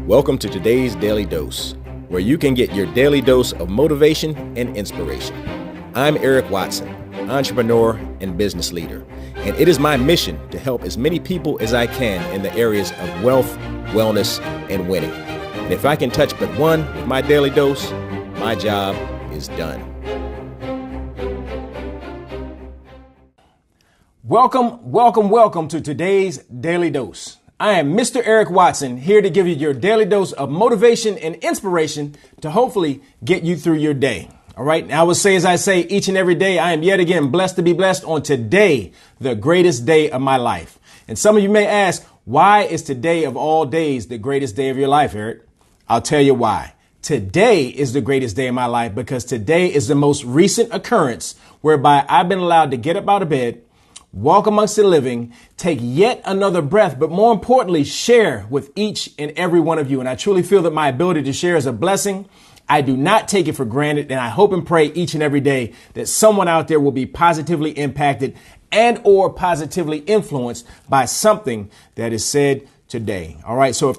Welcome to today's Daily Dose, where you can get your daily dose of motivation and inspiration. I'm Eric Watson, entrepreneur and business leader, and it is my mission to help as many people as I can in the areas of wealth, wellness, and winning. And if I can touch but one with my daily dose, my job is done. Welcome to today's Daily Dose. I am Mr. Eric Watson, here to give you your daily dose of motivation and inspiration to hopefully get you through your day. All right. Now, I will say, as I say each and every day, I am yet again blessed to be blessed on today, the greatest day of my life. And some of you may ask, why is today of all days the greatest day of your life, Eric? I'll tell you why. Today is the greatest day of my life because today is the most recent occurrence whereby I've been allowed to get up out of bed, walk amongst the living, take yet another breath, but more importantly, share with each and every one of you. And I truly feel that my ability to share is a blessing. I do not take it for granted. And I hope and pray each and every day that someone out there will be positively impacted and or positively influenced by something that is said today. All right. So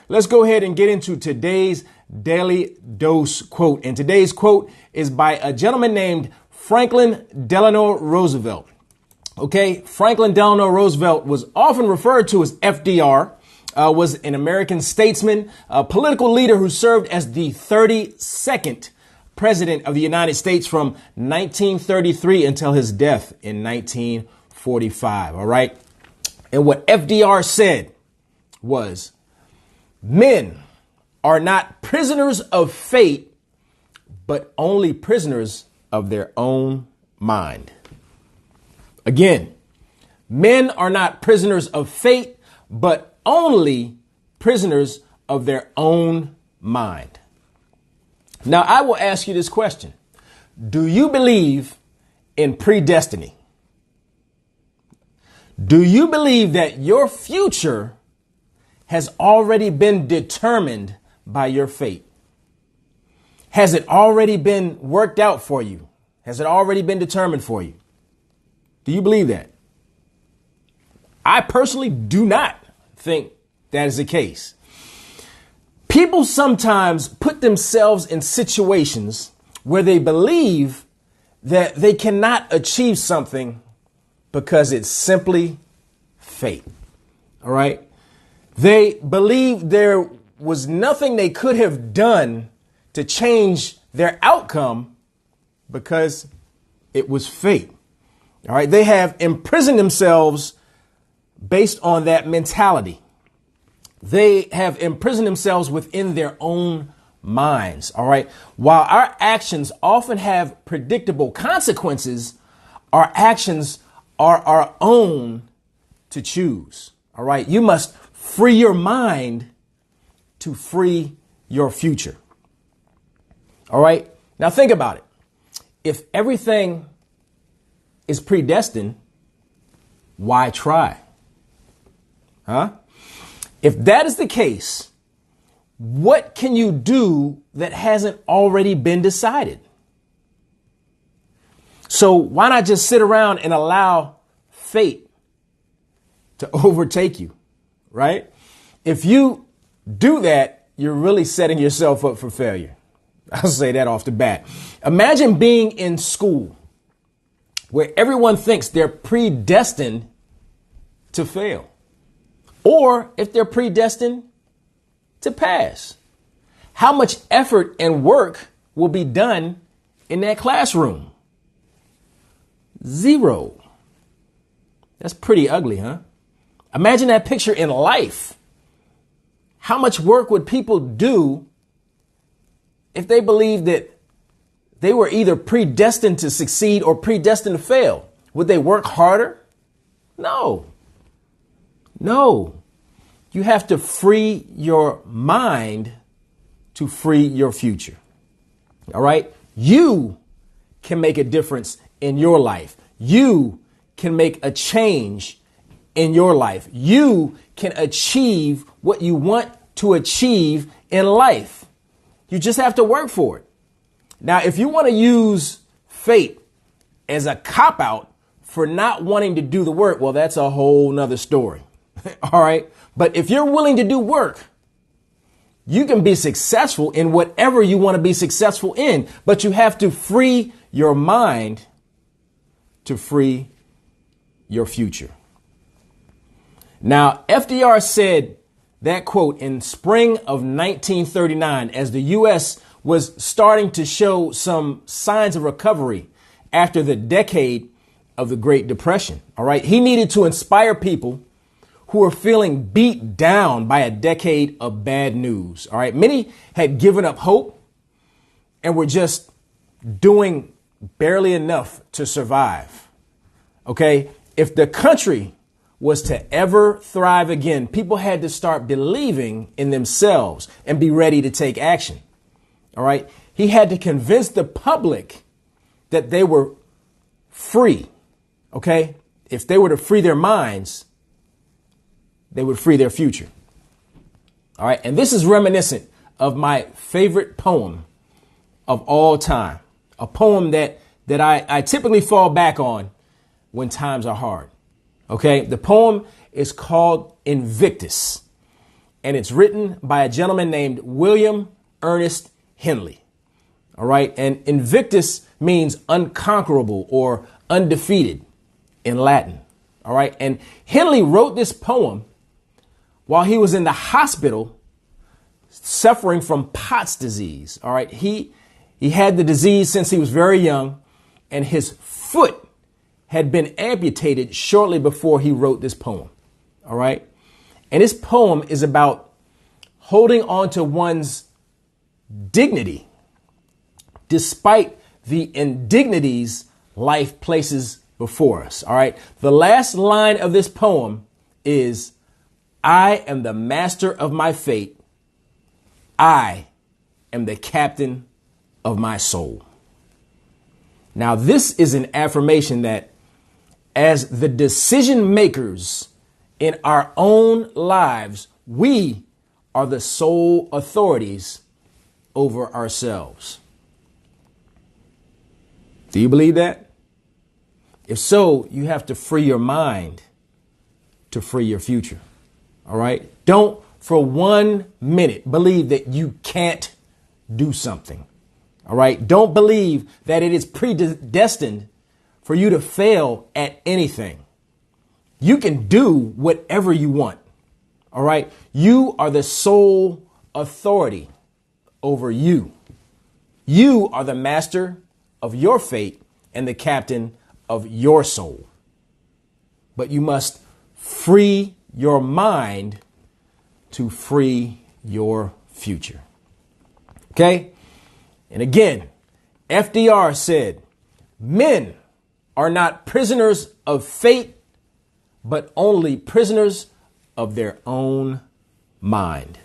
let's go ahead and get into today's Daily Dose quote. And today's quote is by a gentleman named Franklin Delano Roosevelt. Okay, Franklin Delano Roosevelt was often referred to as FDR, was an American statesman, a political leader who served as the 32nd president of the United States from 1933 until his death in 1945. All right. And what FDR said was, men are not prisoners of fate, but only prisoners of their own mind. Again, men are not prisoners of fate, but only prisoners of their own mind. Now, I will ask you this question. Do you believe in predestiny? Do you believe that your future has already been determined by your fate? Has it already been worked out for you? Has it already been determined for you? Do you believe that? I personally do not think that is the case. People sometimes put themselves in situations where they believe that they cannot achieve something because it's simply fate. All right. They believe there was nothing they could have done to change their outcome because it was fate. All right. They have imprisoned themselves based on that mentality. They have imprisoned themselves within their own minds. All right. While our actions often have predictable consequences, our actions are our own to choose. All right. You must free your mind to free your future. All right. Now think about it. If everything is predestined, why try? Huh? If that is the case, what can you do that hasn't already been decided? So why not just sit around and allow fate to overtake you, right? If you do that, you're really setting yourself up for failure. I'll say that off the bat. Imagine being in school where everyone thinks they're predestined to fail, or if they're predestined to pass. How much effort and work will be done in that classroom? Zero. That's pretty ugly, huh? Imagine that picture in life. How much work would people do if they believed that they were either predestined to succeed or predestined to fail? Would they work harder? No. You have to free your mind to free your future. All right. You can make a difference in your life. You can make a change in your life. You can achieve what you want to achieve in life. You just have to work for it. Now, if you want to use fate as a cop-out for not wanting to do the work, well, that's a whole nother story. All right. But if you're willing to do work, You can be successful in whatever you want to be successful in, but you have to free your mind to free your future. Now, FDR said that quote in spring of 1939 as the U.S. was starting to show some signs of recovery after the decade of the Great Depression. All right. He needed to inspire people who were feeling beat down by a decade of bad news. All right. Many had given up hope and were just doing barely enough to survive. OK, if the country was to ever thrive again, people had to start believing in themselves and be ready to take action. All right. He had to convince the public that they were free. OK, if they were to free their minds, they would free their future. All right. And this is reminiscent of my favorite poem of all time, a poem that I typically fall back on when times are hard. OK, the poem is called Invictus, and it's written by a gentleman named William Ernest Henley. All right. And Invictus means unconquerable or undefeated in Latin. All right. And Henley wrote this poem while he was in the hospital suffering from Pott's disease. All right. He had the disease since he was very young, and his foot had been amputated shortly before he wrote this poem. All right. And this poem is about holding on to one's dignity despite the indignities life places before us. All right. The last line of this poem is, I am the master of my fate. I am the captain of my soul. Now, this is an affirmation that as the decision makers in our own lives, we are the sole authorities over ourselves. Do you believe that? If so, you have to free your mind to free your future. All right. Don't for 1 minute believe that you can't do something. All right. Don't believe that it is predestined for you to fail at anything. You can do whatever you want. All right. You are the sole authority over you. You are the master of your fate and the captain of your soul. But you must free your mind to free your future. Okay. And again, FDR said, men are not prisoners of fate, but only prisoners of their own mind.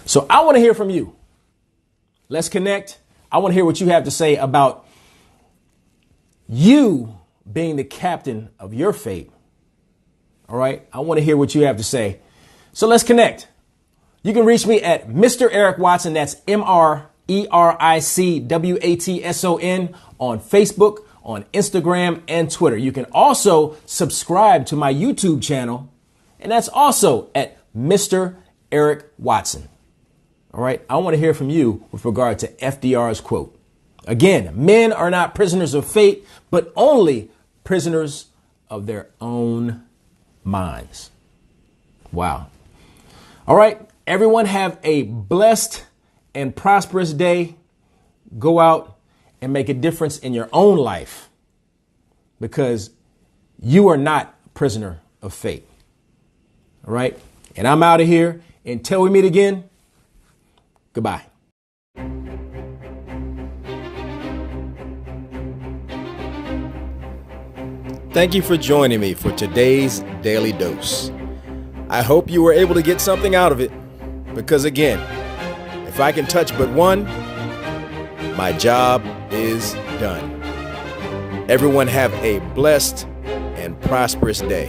So I want to hear from you. Let's connect. I want to hear what you have to say about you being the captain of your fate. All right. I want to hear what you have to say. So let's connect. You can reach me at Mr. Eric Watson. That's MrEricWatson on Facebook, on Instagram and Twitter. You can also subscribe to my YouTube channel, and that's also at Mr. Eric Watson. All right. I want to hear from you with regard to FDR's quote. Again, men are not prisoners of fate, but only prisoners of their own minds. Wow. All right. Everyone have a blessed and prosperous day. Go out and make a difference in your own life, because you are not a prisoner of fate. All right. And I'm out of here. Until we meet again. Goodbye. Thank you for joining me for today's Daily Dose. I hope you were able to get something out of it, because again, if I can touch but one, my job is done. Everyone have a blessed and prosperous day.